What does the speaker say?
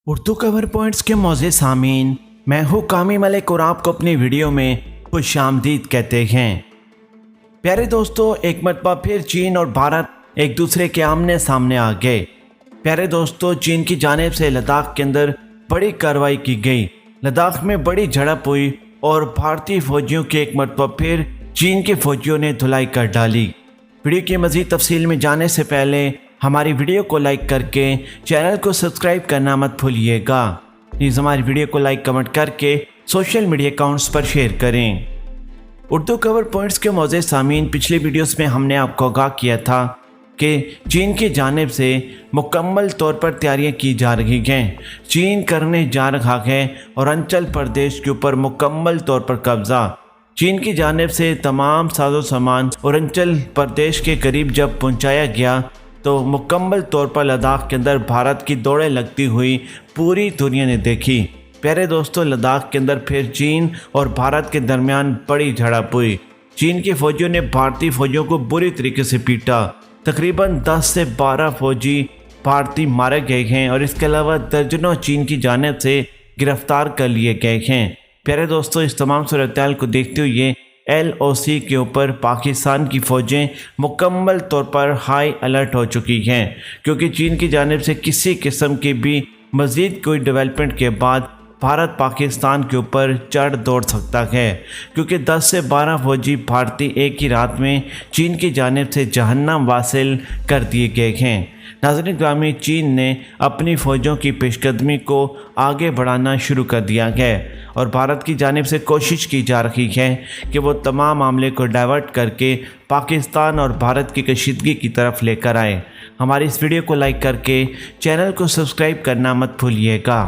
Urdu cover points के मौज़े सामीन, मैं हूँ कामी मलिक और आपको अपनी वीडियो में खुशामदीद कहते हैं। प्यारे दोस्तों, एक मरतबा फिर चीन और भारत एक दूसरे के आमने सामने आ गए। प्यारे दोस्तों, चीन की जानिब से लद्दाख के अंदर बड़ी कार्रवाई की गई। लद्दाख में बड़ी झड़प हुई और भारतीय फौजियों के एक मरतबा फिर चीन के फौजियों ने धुलाई कर डाली। वीडियो की मज़ीद तफसील में जाने से पहले हमारी वीडियो को लाइक करके चैनल को सब्सक्राइब करना मत भूलिएगा। प्लीज़ हमारी वीडियो को लाइक कमेंट करके सोशल मीडिया अकाउंट्स पर शेयर करें। उर्दू कवर पॉइंट्स के मौज़े सामीन, पिछली वीडियोस में हमने आपको आगाह किया था कि चीन की जानिब से मुकम्मल तौर पर तैयारियां की जा रही हैं। चीन करने जा रहा है और अंचल प्रदेश के ऊपर मुकम्मल तौर पर कब्ज़ा। चीन की जानिब से तमाम साजो सामान और अंचल प्रदेश के करीब जब पहुंचाया गया तो मुकम्मल तौर पर लद्दाख के अंदर भारत की दौड़ें लगती हुई पूरी दुनिया ने देखी। प्यारे दोस्तों, लद्दाख के अंदर फिर चीन और भारत के दरमियान बड़ी झड़प हुई। चीन के फौजियों ने भारतीय फौजियों को बुरी तरीके से पीटा। तकरीबन 10 से 12 फौजी भारतीय मारे गए हैं और इसके अलावा दर्जनों चीन की जानिब से गिरफ्तार कर लिए गए हैं। प्यारे दोस्तों, इस तमाम सूरत-ए-हाल को देखते हुए LOC के ऊपर पाकिस्तान की फ़ौजें मुकम्मल तौर पर हाई अलर्ट हो चुकी हैं, क्योंकि चीन की जानिब से किसी किस्म की भी मज़ीद कोई डेवलपमेंट के बाद भारत पाकिस्तान के ऊपर चढ़ दौड़ सकता है, क्योंकि 10 से 12 फौजी भारतीय एक ही रात में चीन की जानिब से जहन्नम वासिल कर दिए गए हैं। नाज़रीन ग्रामी, चीन ने अपनी फ़ौजों की पेशकदमी को आगे बढ़ाना शुरू कर दिया है और भारत की जानिब से कोशिश की जा रही है कि वो तमाम मामले को डाइवर्ट करके पाकिस्तान और भारत की कशीदगी की तरफ लेकर आए। हमारी इस वीडियो को लाइक करके चैनल को सब्सक्राइब करना मत भूलिएगा।